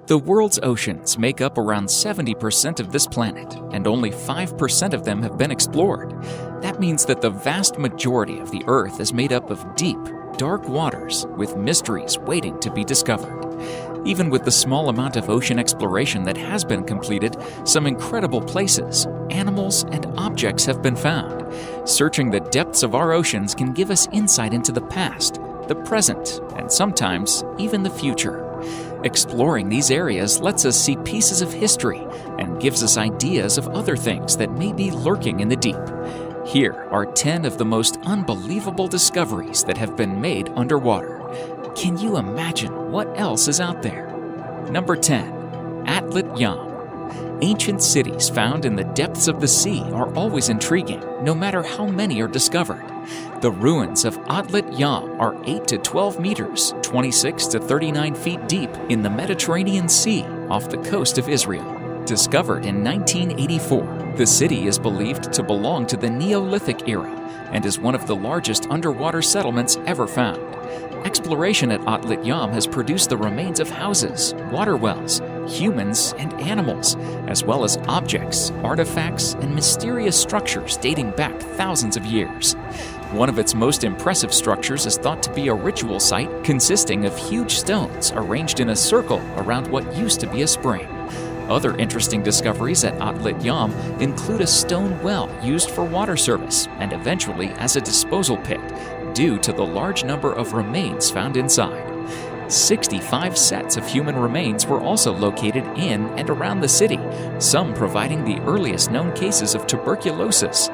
The world's oceans make up around 70% of this planet, and only 5% of them have been explored. That means that the vast majority of the Earth is made up of deep, dark waters with mysteries waiting to be discovered. Even with the small amount of ocean exploration that has been completed, some incredible places, animals, and objects have been found. Searching the depths of our oceans can give us insight into the past, the present, and sometimes even the future. Exploring these areas lets us see pieces of history and gives us ideas of other things that may be lurking in the deep. Here are 10 of the most unbelievable discoveries that have been made underwater. Can you imagine what else is out there? Number 10. Atlit Yam. Ancient cities found in the depths of the sea are always intriguing, no matter how many are discovered. The ruins of Atlit Yam are 8 to 12 meters, 26 to 39 feet deep in the Mediterranean Sea off the coast of Israel. Discovered in 1984, the city is believed to belong to the Neolithic era and is one of the largest underwater settlements ever found. Exploration at Atlit Yam has produced the remains of houses, water wells, humans, and animals, as well as objects, artifacts, and mysterious structures dating back thousands of years. One of its most impressive structures is thought to be a ritual site consisting of huge stones arranged in a circle around what used to be a spring. Other interesting discoveries at Atlit Yam include a stone well used for water service and eventually as a disposal pit, due to the large number of remains found inside. 65 sets of human remains were also located in and around the city, some providing the earliest known cases of tuberculosis.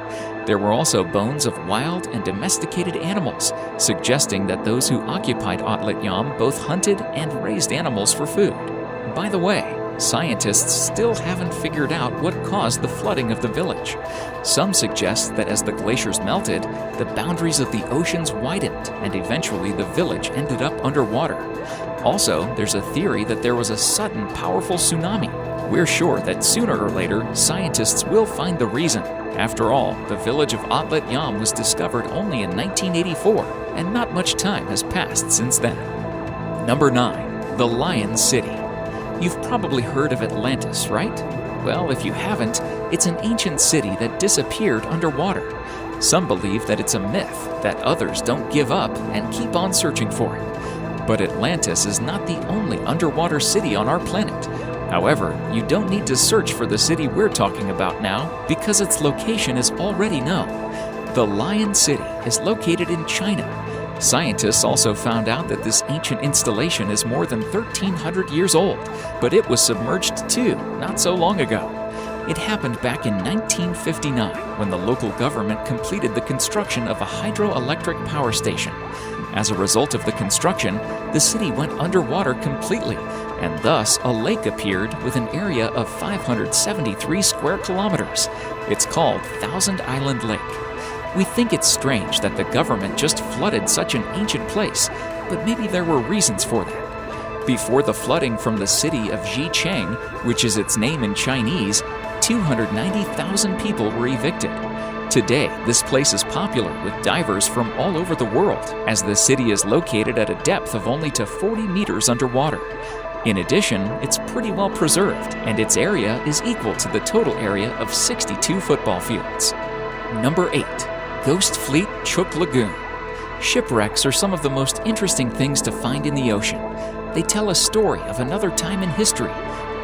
There were also bones of wild and domesticated animals, suggesting that those who occupied Atlit Yam both hunted and raised animals for food. By the way, scientists still haven't figured out what caused the flooding of the village. Some suggest that as the glaciers melted, the boundaries of the oceans widened and eventually the village ended up underwater. Also, there's a theory that there was a sudden, powerful tsunami. We're sure that sooner or later, scientists will find the reason. After all, the village of Atlit Yam was discovered only in 1984, and not much time has passed since then. Number 9. The Lion City. You've probably heard of Atlantis, right? Well, if you haven't, it's an ancient city that disappeared underwater. Some believe that it's a myth, that others don't give up and keep on searching for it. But Atlantis is not the only underwater city on our planet. However, you don't need to search for the city we're talking about now because its location is already known. The Lion City is located in China. Scientists also found out that this ancient installation is more than 1,300 years old, but it was submerged too, not so long ago. It happened back in 1959 when the local government completed the construction of a hydroelectric power station. As a result of the construction, the city went underwater completely, and thus a lake appeared with an area of 573 square kilometers. It's called Thousand Island Lake. We think it's strange that the government just flooded such an ancient place, but maybe there were reasons for that. Before the flooding from the city of Zhemchug, which is its name in Chinese, 290,000 people were evicted. Today, this place is popular with divers from all over the world, as the city is located at a depth of only to 40 meters underwater. In addition, it's pretty well preserved, and its area is equal to the total area of 62 football fields. Number 8. Ghost Fleet Chuuk Lagoon. Shipwrecks are some of the most interesting things to find in the ocean. They tell a story of another time in history,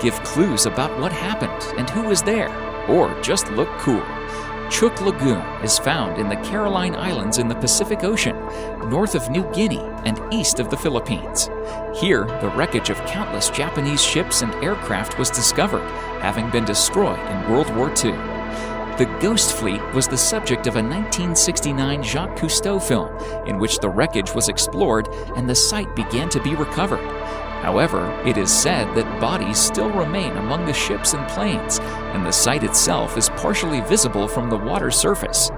give clues about what happened and who was there, or just look cool. Chuuk Lagoon is found in the Caroline Islands in the Pacific Ocean, north of New Guinea and east of the Philippines. Here, the wreckage of countless Japanese ships and aircraft was discovered, having been destroyed in World War II. The Ghost Fleet was the subject of a 1969 Jacques Cousteau film in which the wreckage was explored and the site began to be recovered. However, it is said that bodies still remain among the ships and planes, and the site itself is partially visible from the water surface.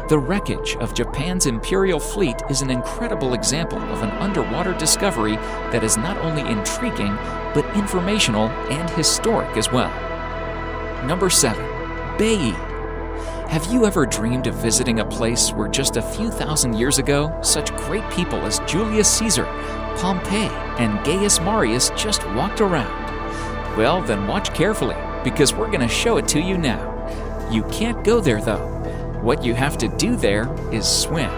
The wreckage of Japan's Imperial Fleet is an incredible example of an underwater discovery that is not only intriguing, but informational and historic as well. Number 7. Baiae. Have you ever dreamed of visiting a place where just a few thousand years ago, such great people as Julius Caesar, Pompey, and Gaius Marius just walked around? Well, then watch carefully, because we're going to show it to you now. You can't go there though. What you have to do there is swim.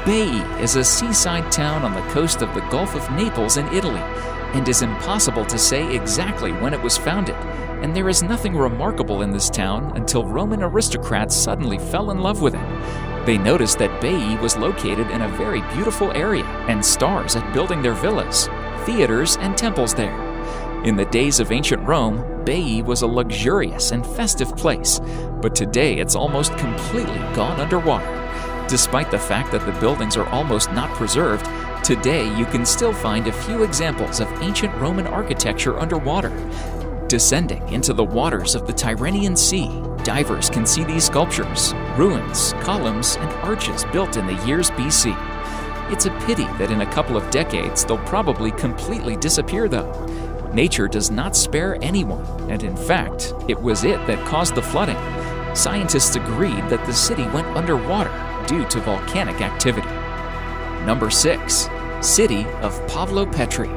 Baiae is a seaside town on the coast of the Gulf of Naples in Italy, and is impossible to say exactly when it was founded, and there is nothing remarkable in this town until Roman aristocrats suddenly fell in love with it. They noticed that Baiae was located in a very beautiful area, and stars at building their villas, theaters, and temples there. In the days of ancient Rome, Baiae was a luxurious and festive place, but today it's almost completely gone underwater. Despite the fact that the buildings are almost not preserved, today you can still find a few examples of ancient Roman architecture underwater. Descending into the waters of the Tyrrhenian Sea, divers can see these sculptures, ruins, columns, and arches built in the years BC. It's a pity that in a couple of decades they'll probably completely disappear though. Nature does not spare anyone, and in fact, it was it that caused the flooding. Scientists agreed that the city went underwater due to volcanic activity. Number 6. City of Pavlopetri.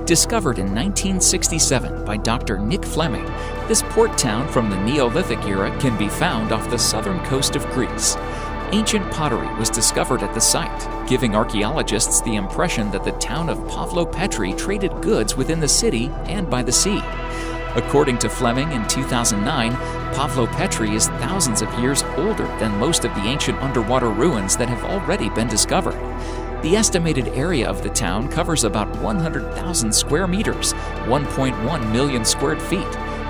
Discovered in 1967 by Dr. Nick Fleming, this port town from the Neolithic era can be found off the southern coast of Greece. Ancient pottery was discovered at the site, giving archaeologists the impression that the town of Pavlopetri traded goods within the city and by the sea. According to Fleming in 2009, Pavlopetri is thousands of years older than most of the ancient underwater ruins that have already been discovered. The estimated area of the town covers about 100,000 square meters, 1.1 million square feet.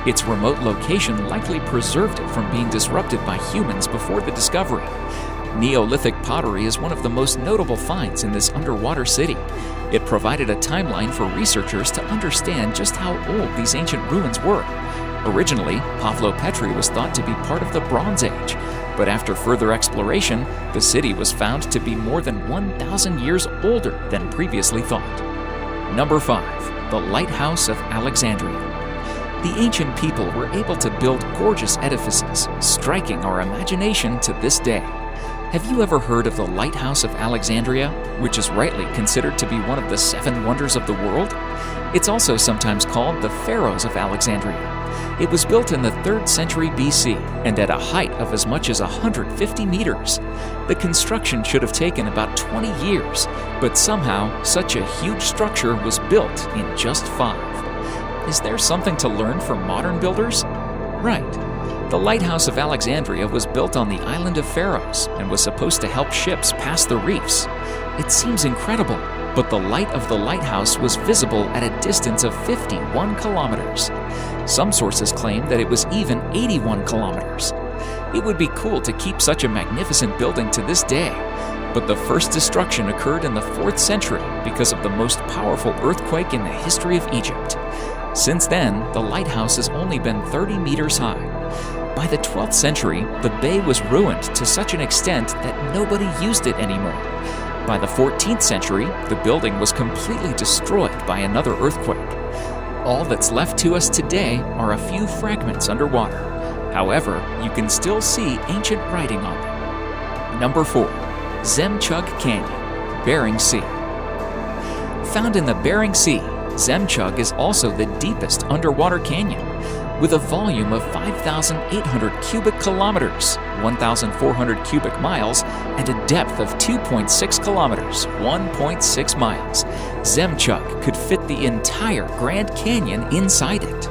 Its remote location likely preserved it from being disrupted by humans before the discovery. Neolithic pottery is one of the most notable finds in this underwater city. It provided a timeline for researchers to understand just how old these ancient ruins were. Originally, Pavlopetri was thought to be part of the Bronze Age, but after further exploration, the city was found to be more than 1,000 years older than previously thought. Number 5. The Lighthouse of Alexandria. The ancient people were able to build gorgeous edifices, striking our imagination to this day. Have you ever heard of the Lighthouse of Alexandria, which is rightly considered to be one of the 7 wonders of the world? It's also sometimes called the Pharos of Alexandria. It was built in the 3rd century BC and at a height of as much as 150 meters. The construction should have taken about 20 years, but somehow such a huge structure was built in just 5. Is there something to learn from modern builders? Right. The Lighthouse of Alexandria was built on the island of Pharos and was supposed to help ships pass the reefs. It seems incredible, but the light of the lighthouse was visible at a distance of 51 kilometers. Some sources claim that it was even 81 kilometers. It would be cool to keep such a magnificent building to this day, but the first destruction occurred in the 4th century because of the most powerful earthquake in the history of Egypt. Since then, the lighthouse has only been 30 meters high. By the 12th century, the bay was ruined to such an extent that nobody used it anymore. By the 14th century, the building was completely destroyed by another earthquake. All that's left to us today are a few fragments underwater. However, you can still see ancient writing on them. Number 4. Zhemchug Canyon, Bering Sea. Found in the Bering Sea, Zhemchug is also the deepest underwater canyon, with a volume of 5,800 cubic kilometers, 1,400 cubic miles, and a depth of 2.6 kilometers, 1.6 miles. Zhemchug could fit the entire Grand Canyon inside it.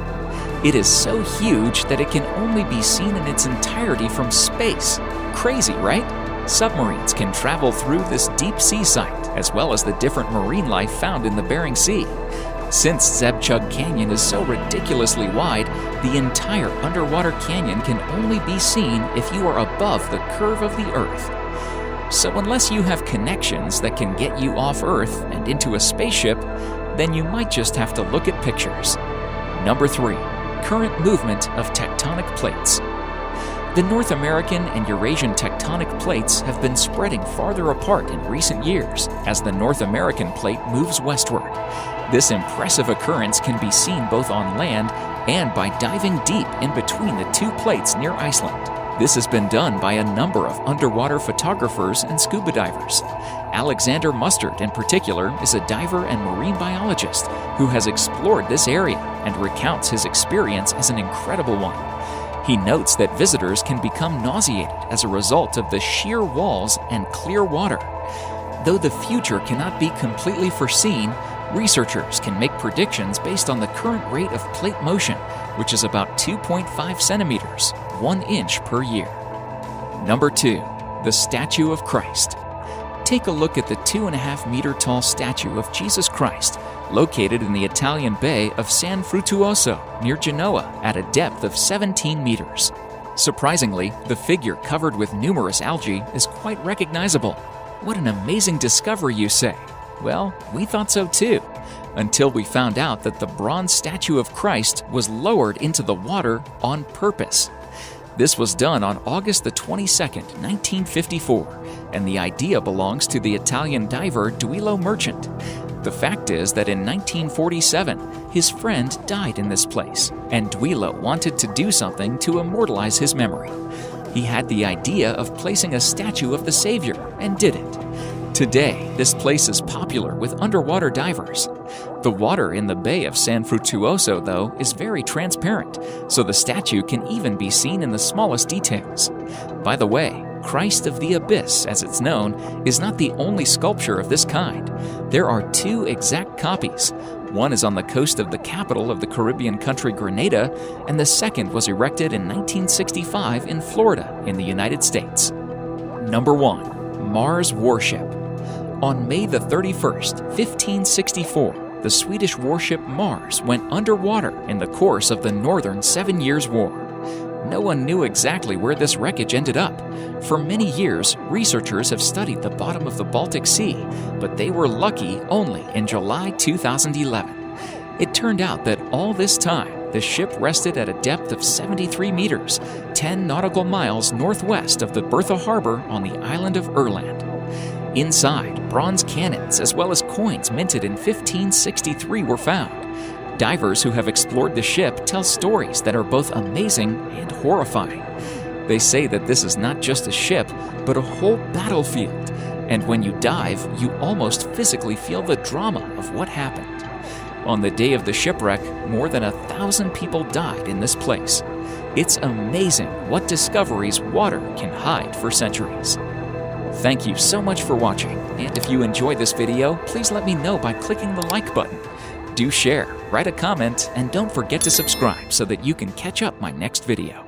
It is so huge that it can only be seen in its entirety from space. Crazy, right? Submarines can travel through this deep sea site, as well as the different marine life found in the Bering Sea. Since Zhemchug Canyon is so ridiculously wide, the entire underwater canyon can only be seen if you are above the curve of the Earth. So unless you have connections that can get you off Earth and into a spaceship, then you might just have to look at pictures. Number 3. Current movement of tectonic plates. The North American and Eurasian tectonic plates have been spreading farther apart in recent years as the North American plate moves westward. This impressive occurrence can be seen both on land and by diving deep in between the two plates near Iceland. This has been done by a number of underwater photographers and scuba divers. Alexander Mustard, in particular, is a diver and marine biologist who has explored this area and recounts his experience as an incredible one. He notes that visitors can become nauseated as a result of the sheer walls and clear water. Though the future cannot be completely foreseen, researchers can make predictions based on the current rate of plate motion, which is about 2.5 centimeters, 1 inch per year. Number 2. The Statue of Christ. Take a look at the 2.5-meter tall statue of Jesus Christ, located in the Italian bay of San Fruttuoso near Genoa at a depth of 17 meters. Surprisingly, the figure covered with numerous algae is quite recognizable. What an amazing discovery, you say? Well, we thought so too, until we found out that the bronze statue of Christ was lowered into the water on purpose. This was done on August the 22nd, 1954, and the idea belongs to the Italian diver Duilio Merchant. The fact is that in 1947, his friend died in this place, and Duilio wanted to do something to immortalize his memory. He had the idea of placing a statue of the Savior and did it. Today, this place is popular with underwater divers. The water in the Bay of San Fruttuoso, though, is very transparent, so the statue can even be seen in the smallest details. By the way, Christ of the Abyss, as it's known, is not the only sculpture of this kind. There are 2 exact copies. One is on the coast of the capital of the Caribbean country Grenada, and the second was erected in 1965 in Florida, in the United States. Number 1. Mars Warship. On May the 31st, 1564, the Swedish warship Mars went underwater in the course of the Northern 7 Years' War. No one knew exactly where this wreckage ended up. For many years, researchers have studied the bottom of the Baltic Sea, but they were lucky only in July 2011. It turned out that all this time, the ship rested at a depth of 73 meters, 10 nautical miles northwest of the Bertha Harbor on the island of Irland. Inside, bronze cannons as well as coins minted in 1563 were found. Divers who have explored the ship tell stories that are both amazing and horrifying. They say that this is not just a ship, but a whole battlefield, and when you dive, you almost physically feel the drama of what happened. On the day of the shipwreck, more than 1,000 people died in this place. It's amazing what discoveries water can hide for centuries. Thank you so much for watching, and if you enjoyed this video, please let me know by clicking the like button. Do share, write a comment, and don't forget to subscribe so that you can catch up my next video.